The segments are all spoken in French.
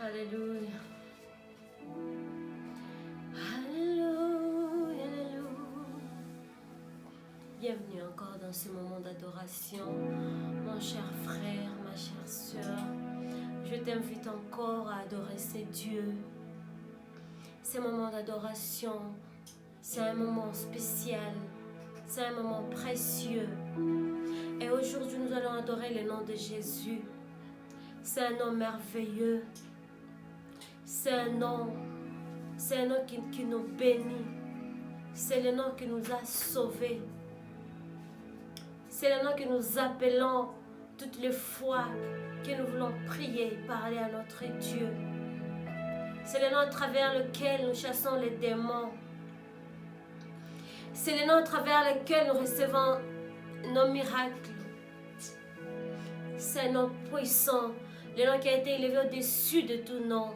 Alléluia. Alléluia, alléluia. Bienvenue encore dans ce moment d'adoration, mon cher frère, ma chère sœur. Je t'invite encore à adorer ces dieux. Ces moments d'adoration, c'est un moment spécial, c'est un moment précieux. Et aujourd'hui, nous allons adorer le nom de Jésus. C'est un nom merveilleux. C'est un nom qui nous bénit. C'est le nom qui nous a sauvés. C'est le nom que nous appelons toutes les fois que nous voulons prier, parler à notre Dieu. C'est le nom à travers lequel nous chassons les démons. C'est le nom à travers lequel nous recevons nos miracles. C'est un nom puissant, le nom qui a été élevé au-dessus de tout nom.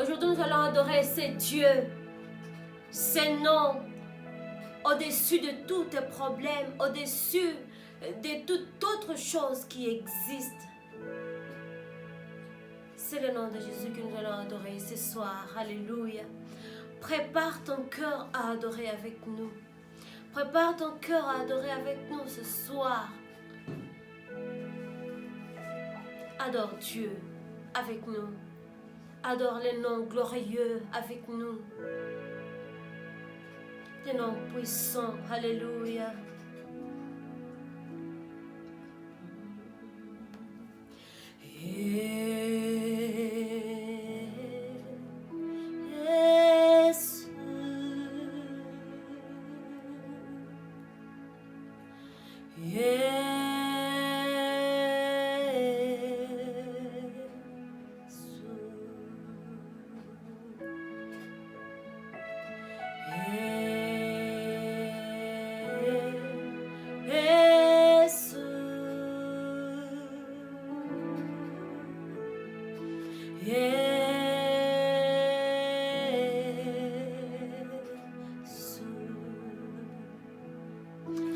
Aujourd'hui, nous allons adorer ce Dieu, ce nom, au-dessus de tous tes problèmes, au-dessus de toute autre chose qui existe. C'est le nom de Jésus que nous allons adorer ce soir. Alléluia. Prépare ton cœur à adorer avec nous. Prépare ton cœur à adorer avec nous ce soir. Adore Dieu avec nous. Adore le nom glorieux avec nous. Le nom puissant. Alléluia.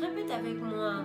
Répète avec moi.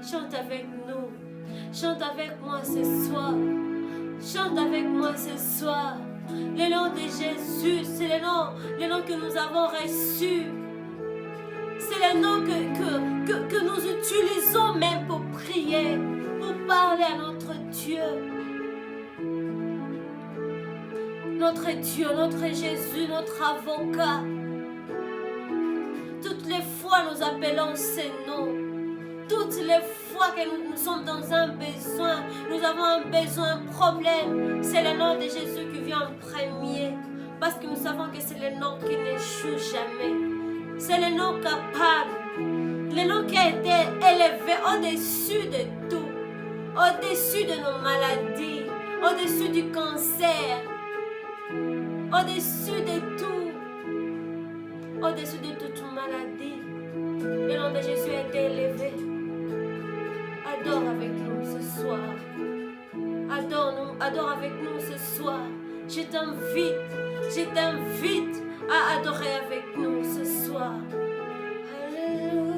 Chante avec nous. Chante avec moi ce soir. Chante avec moi ce soir. Le nom de Jésus, c'est le nom que nous avons reçu. C'est le nom que nous utilisons même pour prier, pour parler à notre Dieu. Notre Dieu, notre Jésus, notre avocat. Toutes les fois nous appelons ces noms. Toutes les fois que nous sommes dans un besoin, nous avons un besoin, un problème, c'est le nom de Jésus qui vient en premier. Parce que nous savons que c'est le nom qui n'échoue jamais. C'est le nom capable. Le nom qui a été élevé au-dessus de tout. Au-dessus de nos maladies. Au-dessus du cancer. Au-dessus de tout. Au-dessus de toute maladie. Le nom de Jésus a été élevé. Adore avec nous ce soir. Adore avec nous ce soir. Je t'invite à adorer avec nous ce soir. Alléluia.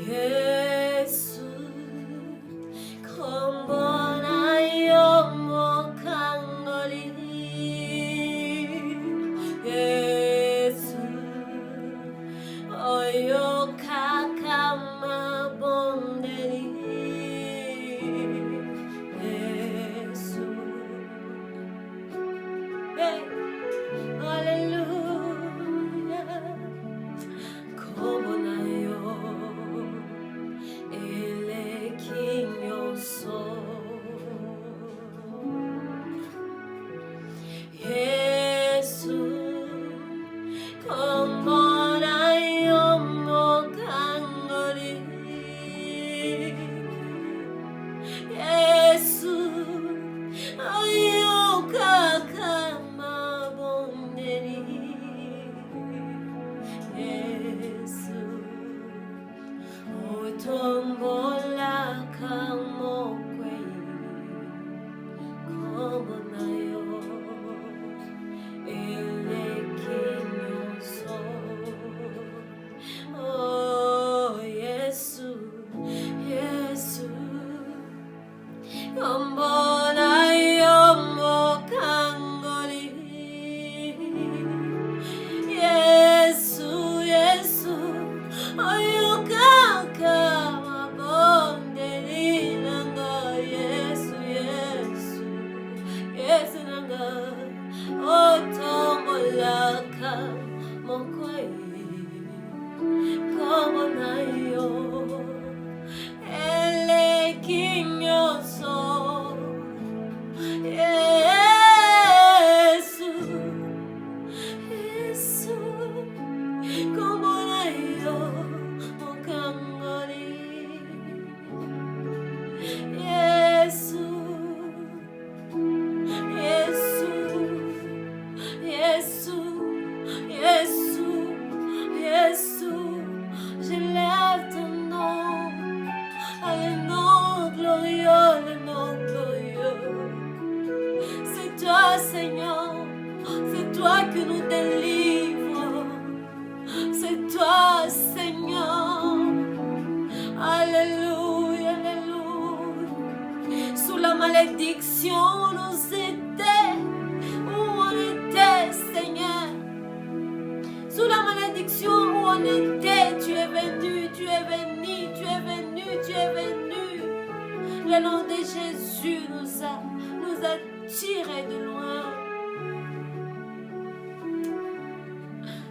Yesu, kombona yomo kangoli. Yesu, oyo kakama bondeli. Le nom de Jésus nous a tirés de loin.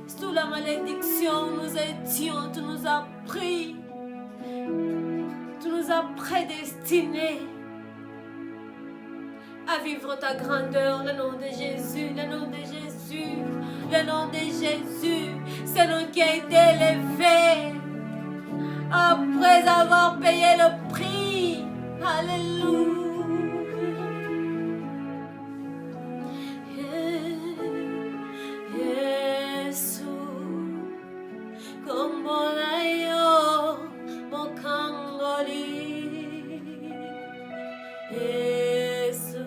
Sous la malédiction, nous étions, tu nous as pris, tu nous as prédestinés à vivre ta grandeur. Le nom de Jésus, le nom de Jésus, le nom de Jésus, c'est le nom qui a été élevé après avoir payé le prix. Alléluia. Yesu, kombona yo mokangoli. Yesu,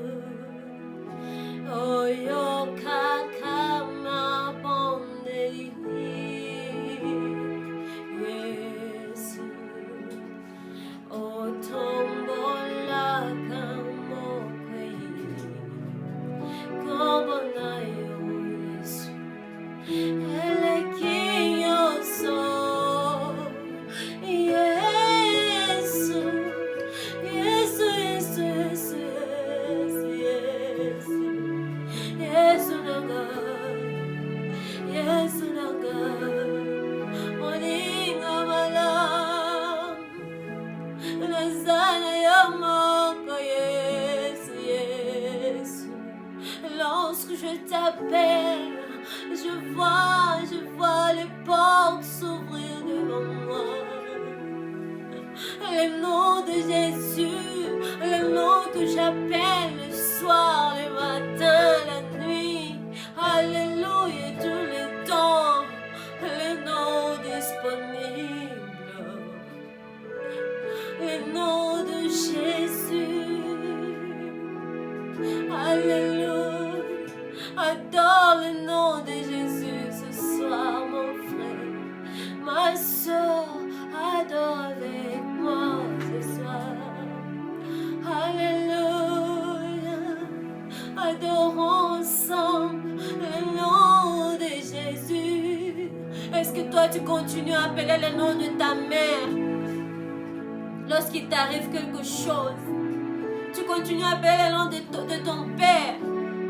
oyo kakama bondeli. je t'appelle. Je vois les portes s'ouvrir devant moi. Le nom de Jésus, le nom que j'appelle le soir, le matin, la nuit. Alléluia, tout le temps, le nom disponible. Le nom de Jésus. Alléluia. Adore le nom de Jésus ce soir, mon frère. Ma soeur, adore avec moi ce soir. Alléluia. Adorons ensemble le nom de Jésus. Est-ce que toi tu continues à appeler le nom de ta mère lorsqu'il t'arrive quelque chose? Tu continues à appeler le nom de ton père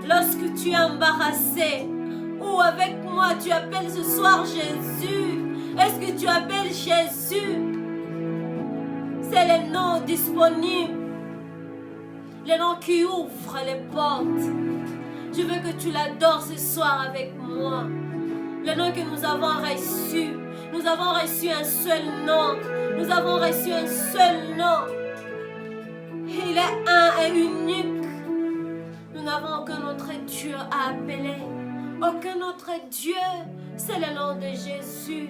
lorsque tu es embarrassé? Ou avec moi tu appelles ce soir Jésus? Est-ce que tu appelles Jésus? C'est le nom disponible, le nom qui ouvre les portes. Je veux que tu l'adores ce soir avec moi. Le nom que nous avons reçu. Nous avons reçu un seul nom. Nous avons reçu un seul nom. Il est un et unique. Nous n'avons aucun autre Dieu à appeler. Aucun autre Dieu. C'est le nom de Jésus.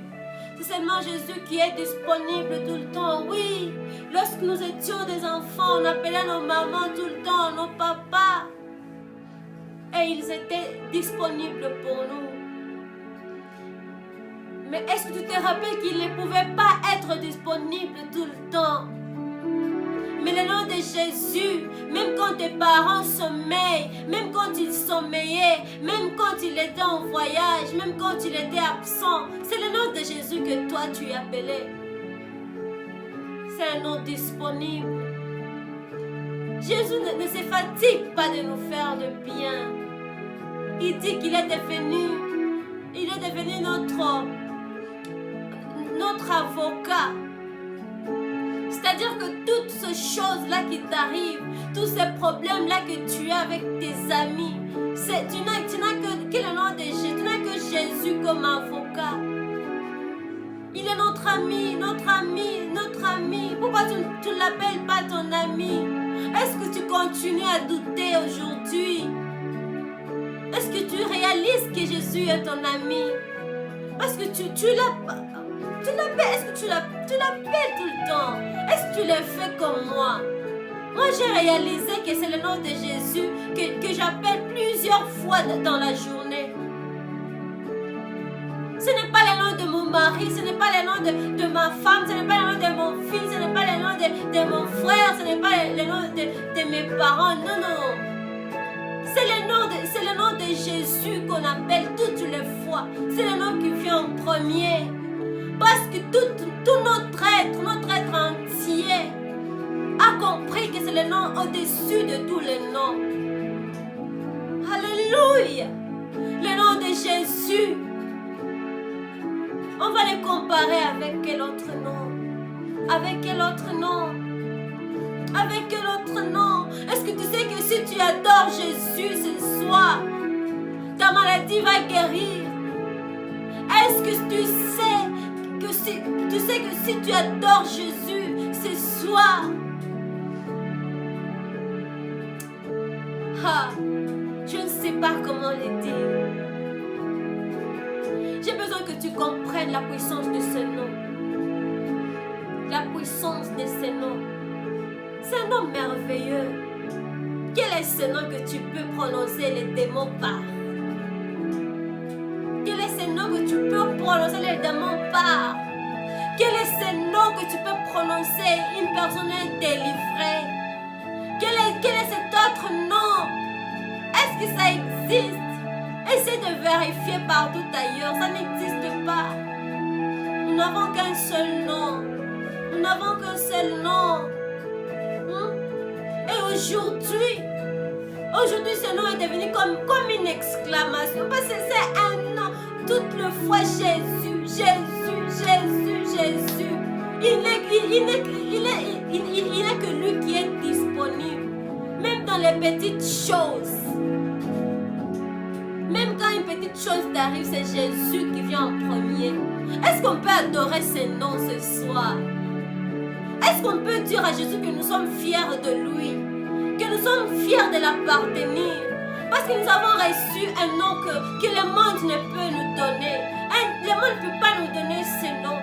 C'est seulement Jésus qui est disponible tout le temps. Oui, lorsque nous étions des enfants, on appelait nos mamans tout le temps, nos papas. Et ils étaient disponibles pour nous. Mais est-ce que tu te rappelles qu'ils ne pouvaient pas être disponibles tout le temps? Mais le nom de Jésus, même quand tes parents sommeillent, même quand ils sommeillaient, même quand il était en voyage, même quand il était absent, c'est le nom de Jésus que toi tu appelais. C'est un nom disponible. Jésus ne se fatigue pas de nous faire de bien. Il dit qu'il est devenu notre avocat. C'est-à-dire que toutes ces choses-là qui t'arrivent, tous ces problèmes-là que tu as avec tes amis, tu n'as que le nom de Jésus, tu n'as que Jésus comme avocat. Il est notre ami, notre ami, notre ami. Pourquoi tu ne l'appelles pas ton ami? Est-ce que tu continues à douter aujourd'hui? Est-ce que tu réalises que Jésus est ton ami? Parce que tu l'appelles. Est-ce que tu l'appelles tout le temps? Est-ce que tu le fais comme moi? Moi, j'ai réalisé que c'est le nom de Jésus que j'appelle plusieurs fois dans la journée. Ce n'est pas le nom de mon mari, ce n'est pas le nom de ma femme, ce n'est pas le nom de mon fils, ce n'est pas le nom de mon frère, ce n'est pas le nom de mes parents. Non, non. C'est le nom de Jésus qu'on appelle toutes les fois. C'est le nom qui vient en premier. Parce que tout notre être entier a compris que c'est le nom au-dessus de tous les noms. Alléluia. Le nom de Jésus. On va les comparer avec quel autre nom? Avec quel autre nom? Avec quel autre nom? Est-ce que tu sais que si tu adores Jésus ce soir, ta maladie va guérir? Est-ce que tu sais que si tu adores Jésus ce soir, je ne sais pas comment le dire. J'ai besoin que tu comprennes la puissance de ce nom. La puissance de ce nom. C'est un nom merveilleux. Quel est ce nom que tu peux prononcer les démons par? Quel est ce nom que tu peux prononcer les démons par? Quel est ce nom que tu peux prononcer une personne est délivrée? Quel est cet autre nom? Est-ce que ça existe? Essaie de vérifier partout ailleurs. Ça n'existe pas. Nous n'avons qu'un seul nom. Nous n'avons qu'un seul nom. Et aujourd'hui, ce nom est devenu comme une exclamation. Parce que c'est un nom. Toutes les fois, Jésus, Jésus, Jésus, Jésus. Il n'est que lui qui est disponible. Même dans les petites choses. petite chose t'arrive, c'est Jésus qui vient en premier. Est-ce qu'on peut adorer ses noms ce soir? Est-ce qu'on peut dire à Jésus que nous sommes fiers de lui, que nous sommes fiers de l'appartenir? Parce que nous avons reçu un nom que le monde ne peut nous donner. Le monde ne peut pas nous donner ce nom.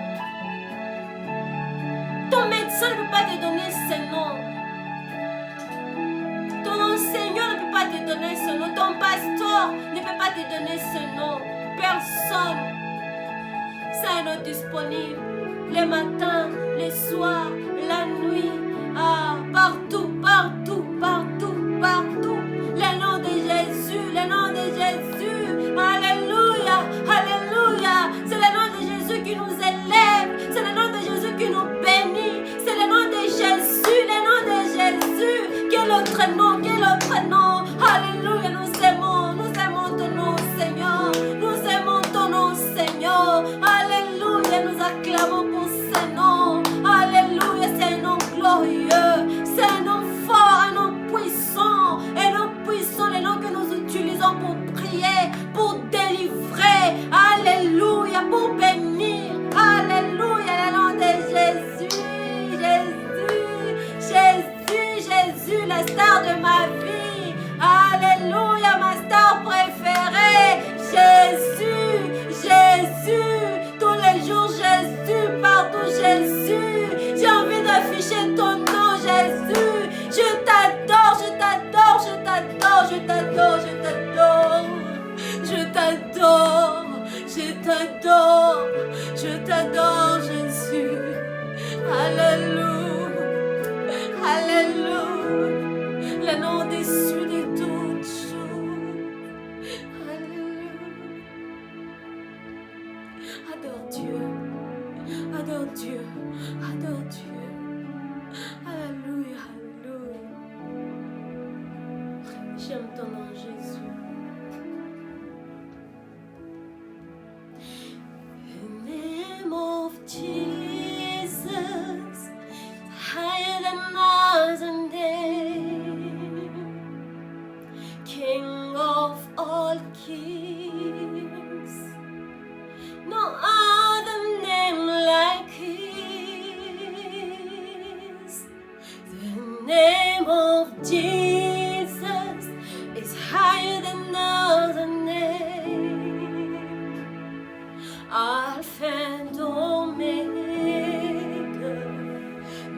Ton médecin ne peut pas te donner ce nom. Ton enseignant ne peut pas te donner ce nom. Ton pasteur ne peut pas te donner ce nom. Personne. C'est un nom disponible. Le matin, le soir, la nuit, partout, partout, partout, partout. Le nom de Jésus, le nom de Jésus. Alléluia, alléluia. C'est le nom de Jésus qui nous élève. C'est le nom de Jésus qui nous bénit. C'est le nom de Jésus, le nom de Jésus. Quel autre nom, quel autre nom. Alléluia, nous aimons ton nom, Seigneur. Nous aimons ton nom, Seigneur. Alléluia, nous acclamons pour ce nom. Alléluia, c'est un nom glorieux. C'est un nom fort, un nom puissant. Un nom puissant, le nom que nous utilisons pour prier, pour délivrer. Alléluia, pour bénir. Alléluia, le nom de Jésus. Jésus, Jésus, la star de ma vie. Alléluia, ma star préférée. Jésus, Jésus, tous les jours Jésus, partout Jésus. J'ai envie d'afficher ton nom, Jésus. Je t'adore, je t'adore, je t'adore, je t'adore, je t'adore. Je t'adore, je t'adore, je t'adore, Jésus. Alléluia, alléluia. Le nom au-dessus de toutes choses. Alléluia. Adore Dieu, adore Dieu, adore Dieu. Alléluia, alléluia. J'aime ton nom, Jésus. The name of Jesus, higher than other name, King of all kings, no other name like his. The name of Jesus is higher than other name, Alpha and Omega,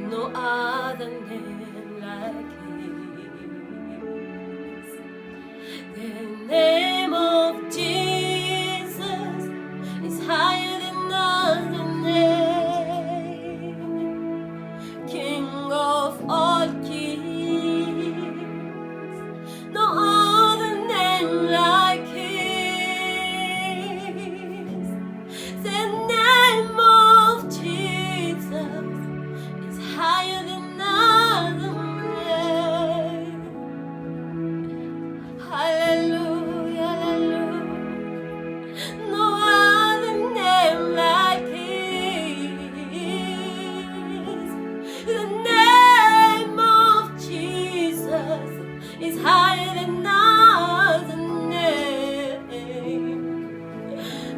no other name like his. The name of Jesus is higher than other name, King of all kings, no other name like his. The name of Jesus is higher than other name. Hallelujah, hallelujah. No other name like his. The name of Jesus is higher than other name.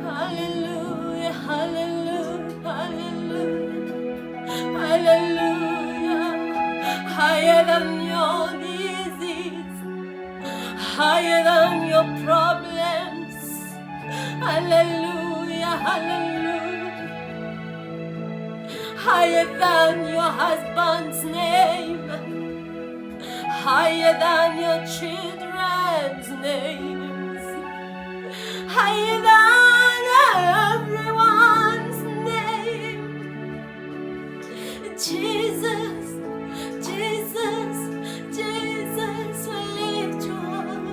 Hallelujah, hallelujah, hallelujah, hallelujah. Higher than your disease, higher than your problems. Hallelujah, hallelujah. Higher than your husband's name, higher than your children's names, higher than everyone's name. Jesus, Jesus, Jesus, we lift you high.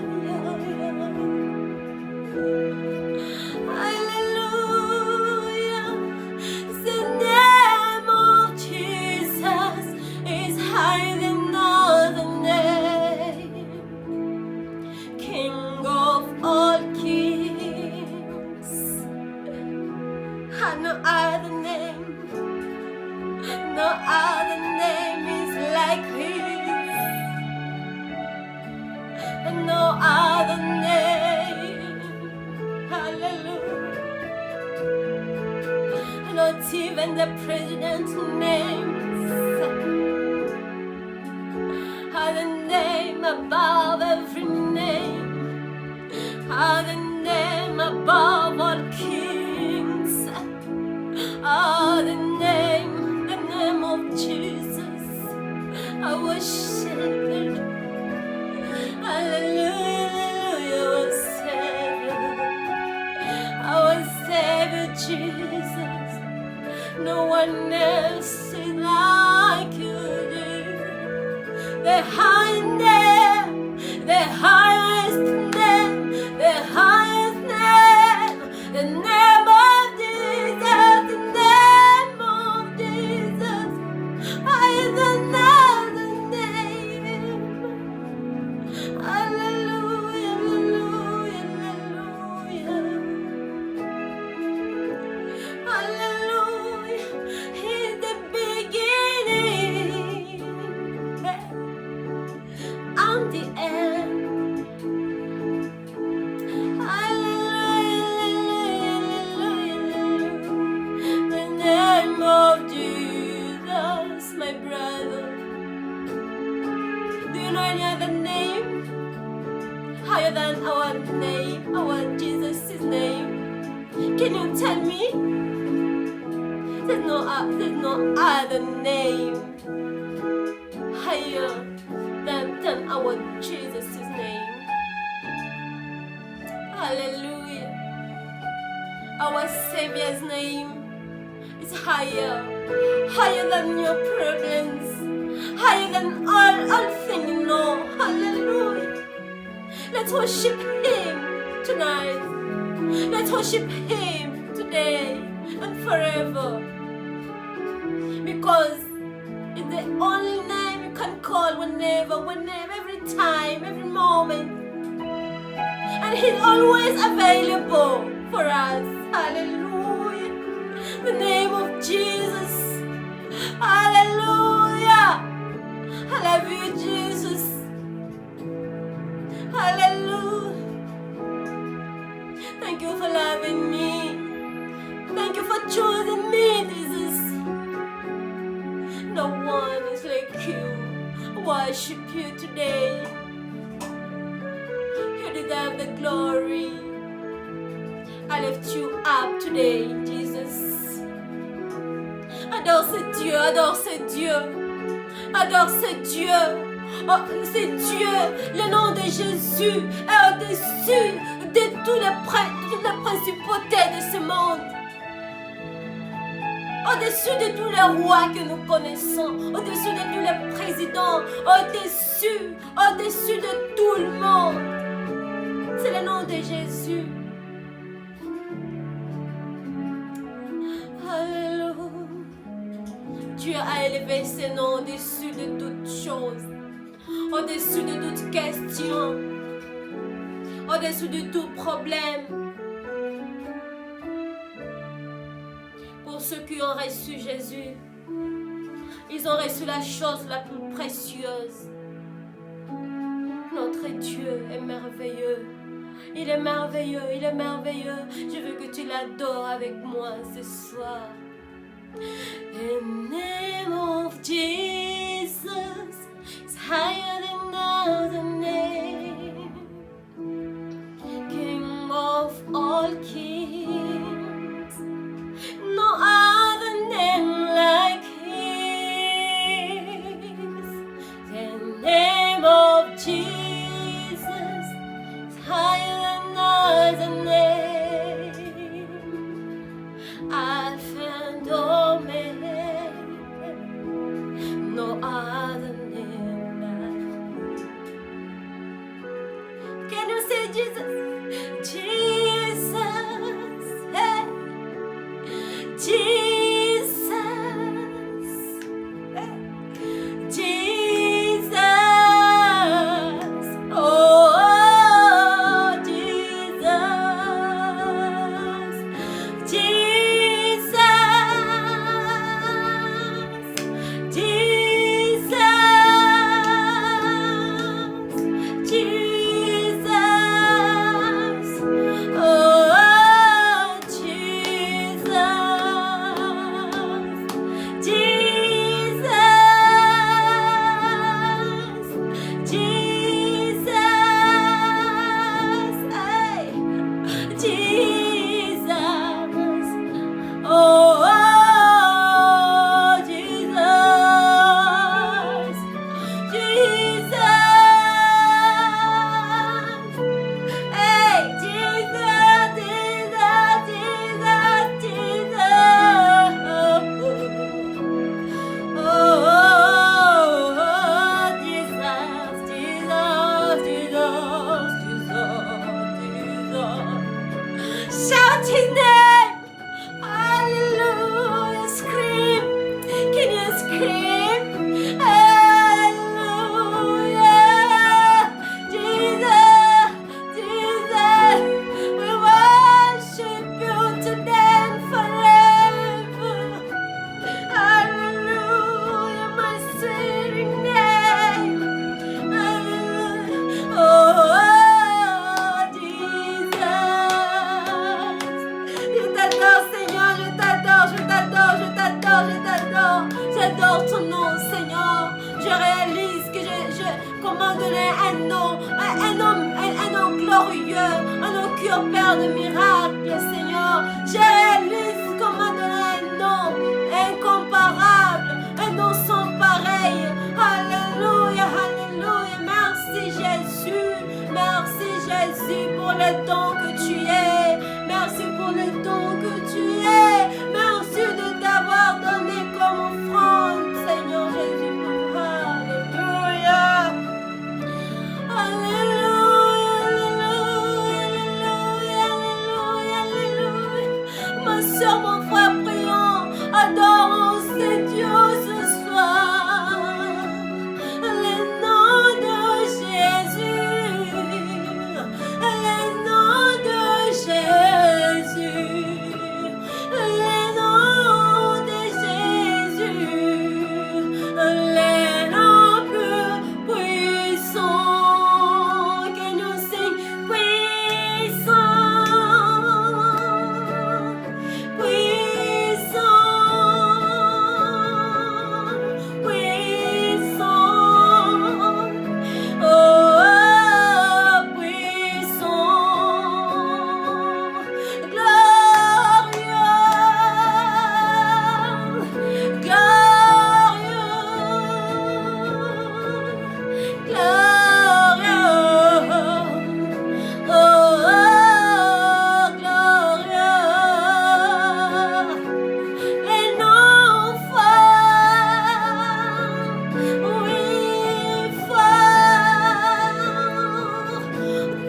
Hallelujah. The name of Jesus is higher than other name, King of all kings. even the president's names are the name above every name, are the name above all kings, are the name of Jesus, our Savior. Hallelujah, our Savior Jesus. No one else is like you, dear. The high name, the highest name, the highest name, the name of Jesus, the name of Jesus, higher than other name. Hallelujah, hallelujah, hallelujah. Hallelujah. He's the beginning and the end. Hallelujah. The name of Jesus, my brother. Do you know any other name higher than our name, our Jesus' name? Can you tell me? There's no other name higher than our Jesus' name. Hallelujah. Our Savior's name is higher than your problems, higher than all things you know. Hallelujah. Let's worship Him tonight. Let's worship Him today and forever. Because it's the only name you can call whenever, every time, every moment. And He's always available for us. Hallelujah. The name of Jesus. Hallelujah. I love you, Jesus. Hallelujah. Thank you for loving me. Thank you for choosing me, Jesus. No one is like you. I worship you today. You deserve the glory. I lift you up today, Jesus. Adore ce Dieu, adore ce Dieu. Adore ce Dieu. Oh, c'est Dieu, le nom de Jésus est au-dessus de toutes les principautés de ce monde. Au-dessus de tous les rois que nous connaissons, au-dessus de tous les présidents, au-dessus de tout le monde. C'est le nom de Jésus. Alléluia. Dieu a élevé ce nom au-dessus de toutes choses, au-dessus de toute question, au-dessus de tout problème. Pour ceux qui ont reçu Jésus, ils ont reçu la chose la plus précieuse. Notre Dieu est merveilleux. Il est merveilleux, il est merveilleux. Je veux que tu l'adores avec moi ce soir. The name of Jesus is higher than other name. King of all kings, no other name like His. The name of Jesus is higher than other name. Alpha and Omega, no other name like His. Can you say Jesus? Jesus, hey. Jesus, hey. Jesus, oh, Jesus, Jesus, Jesus, Jesus. J'adore ton nom, Seigneur. Je réalise que comment donner un nom glorieux, un nom qui opère de miracles, Seigneur. Je réalise comment donner un nom incomparable, un nom sans pareil. Alléluia, alléluia. Merci Jésus, merci Jésus pour le don que tu es. Merci pour le don que tu es. Merci de t'avoir donné comme offrande, Seigneur Jésus. Alléluia. Alléluia, alléluia, alléluia. Ma soeur, mon frère, prions, adorons ce Dieu ce soir. Le nom de Jésus, le nom de Jésus, le nom de Jésus, le nom plus puissant que nous sommes puissant, puissant, puissant, oh, puissant, glorieux, glorieux, glorieux, les noms forts, oui, forts,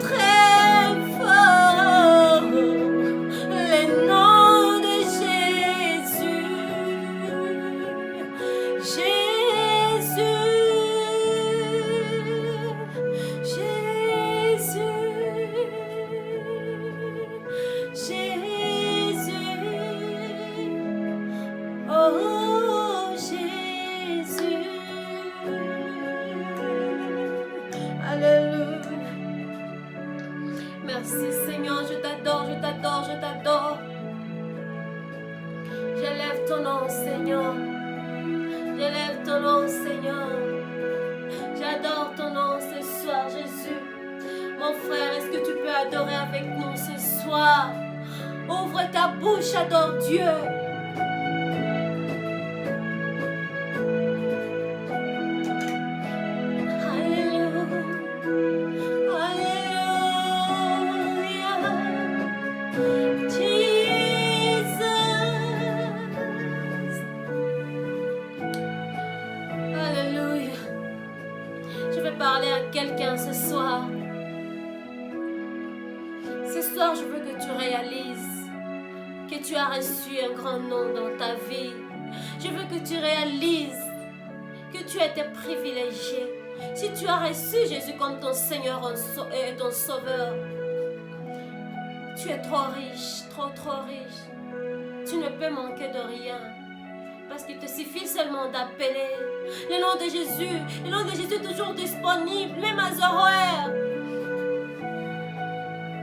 très forts, les noms de Jésus, Jésus, oh Jésus, alléluia. Merci Seigneur, je t'adore, je t'adore, je t'adore. J'élève ton nom Seigneur, j'élève ton nom Seigneur. J'adore ton nom ce soir Jésus. Mon frère, est-ce que tu peux adorer avec nous ce soir? Ouvre ta bouche, adore Dieu. Alléluia, alléluia, Jesus. Alléluia. Je vais parler à quelqu'un ce soir. Ce soir, je veux que tu réalises que tu as reçu un grand nom dans ta vie. Je veux que tu réalises que tu as été privilégié. Si tu as reçu Jésus comme ton Seigneur et ton Sauveur, tu es trop riche, trop riche. Tu ne peux manquer de rien. Parce qu'il te suffit seulement d'appeler le nom de Jésus. Le nom de Jésus est toujours disponible, même à horaires.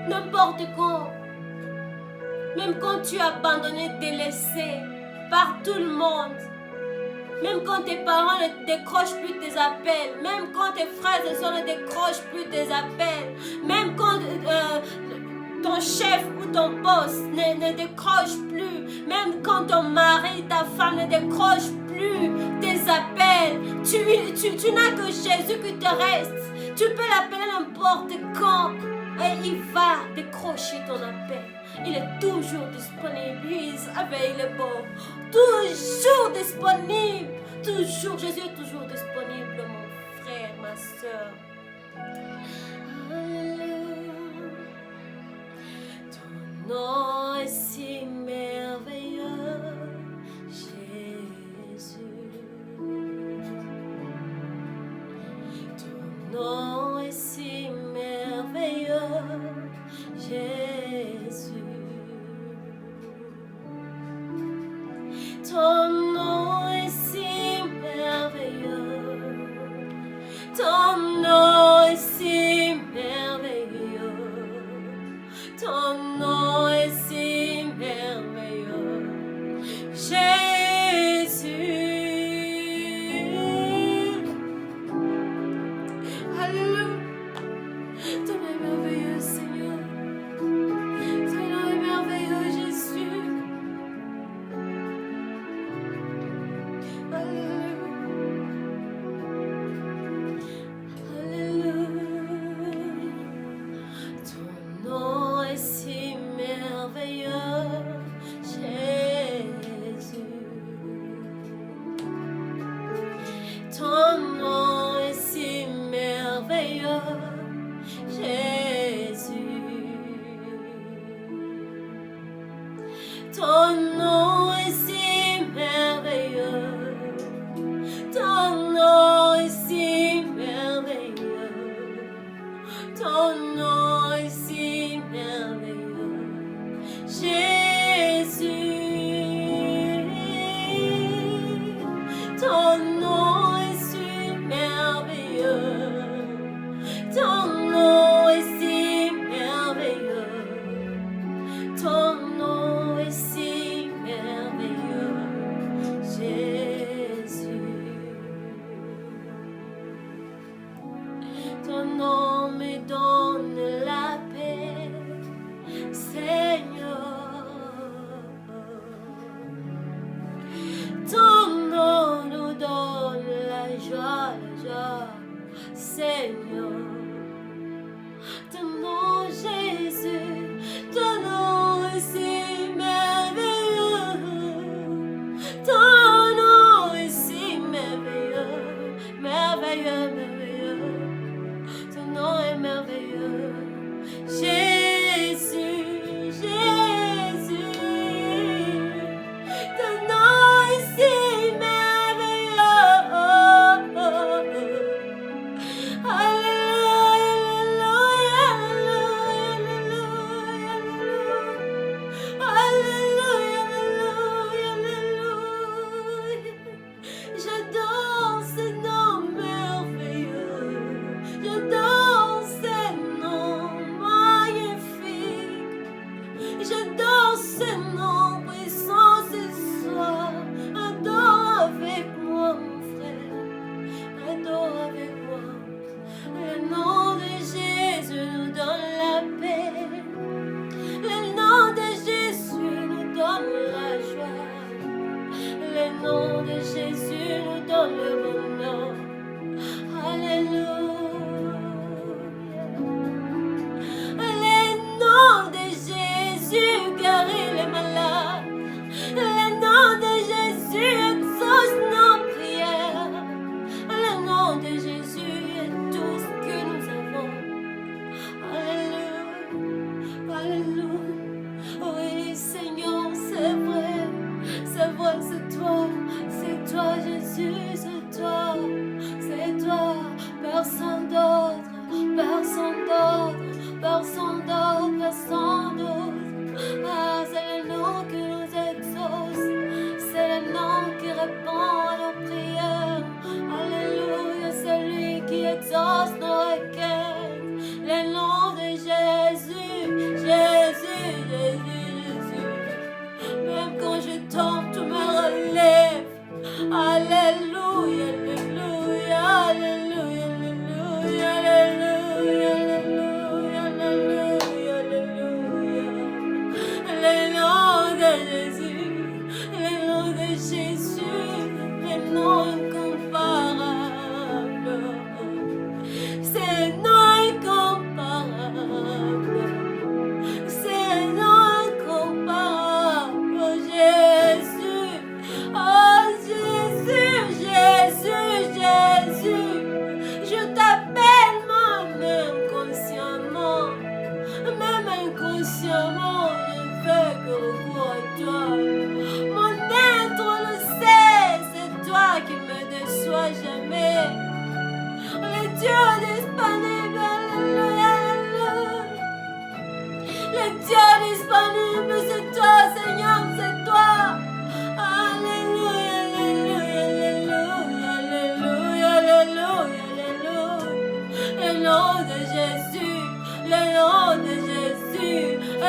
N'importe quand. Même quand tu es abandonné, délaissé par tout le monde. Même quand tes parents ne décrochent plus tes appels, même quand tes frères et sœurs ne décrochent plus tes appels, même quand ton chef ou ton boss ne décroche plus, même quand ton mari, ta femme ne décroche plus tes appels, tu n'as que Jésus qui te reste. Tu peux l'appeler n'importe quand et il va décrocher ton appel. Il est toujours disponible. He is available. Toujours disponible. Toujours. Jésus est toujours disponible, mon frère, ma soeur. Ton nom est si merveilleux, Jésus. Ton nom est si merveilleux, Jésus. Ton nom est si merveilleux. Ton nom est si merveilleux. Ton nom est si merveilleux, Jésus. Alléluia. Ton nom est merveilleux, Seigneur. Ton nom est merveilleux, Jésus. Alléluia. Alléluia. Ton nom est si merveilleux, Jésus. Ton nom est si merveilleux, Jésus. Ton nom est si merveilleux. Ton nom est si merveilleux. Ton nom est si merveilleux, Jésus. Ton nom est si merveilleux. Ton nom est si merveilleux. Ton nom est si merveilleux, Jésus. Ton nom me donne la paix, Seigneur. Ton nom nous donne la joie, Seigneur. Ton nom, Jésus, ton nom est si merveilleux. Ton nom est si merveilleux, merveilleux, merveilleux. Ton nom est merveilleux, Jésus, Jésus. Ton nom est si merveilleux. Alléluia.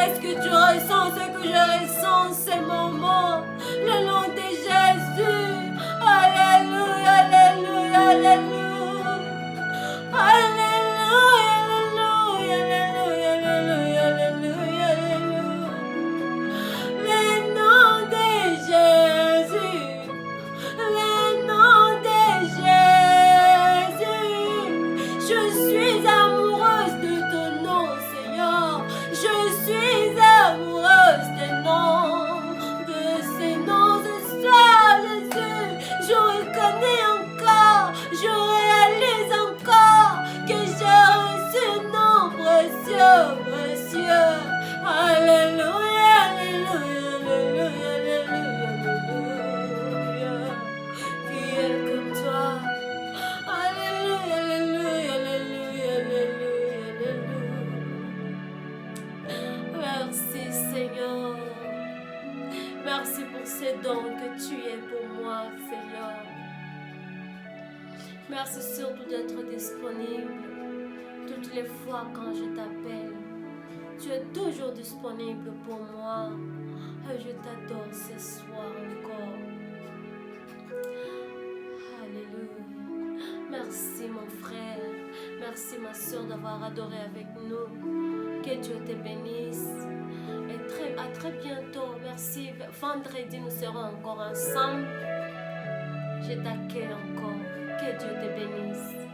Est-ce que tu ressens ce que je ressens ces moments? Le nom de Jésus. Alléluia, alléluia, alléluia. Alléluia, alléluia, alléluia, alléluia, alléluia. Le nom de Jésus. Le nom de Jésus. Je suis amoureuse de ton nom, Seigneur. Je suis amoureuse des noms, de ces noms de soir, Jésus. Je reconnais encore, je réalise encore que j'ai reçu un nom précieux, précieux. Alléluia, alléluia, alléluia, alléluia, alléluia. Qui est comme toi? Alléluia, alléluia, alléluia, alléluia, alléluia. Merci Seigneur. Merci pour ces dons que tu es pour moi, Seigneur. Merci surtout d'être disponible toutes les fois quand je t'appelle. Tu es toujours disponible pour moi. Et je t'adore ce soir encore. Alléluia. Merci mon frère. Merci ma soeur d'avoir adoré avec nous. Que Dieu te bénisse. Et à très bientôt. Merci. Vendredi, nous serons encore ensemble. Je t'accueille encore. Que Dieu te bénisse.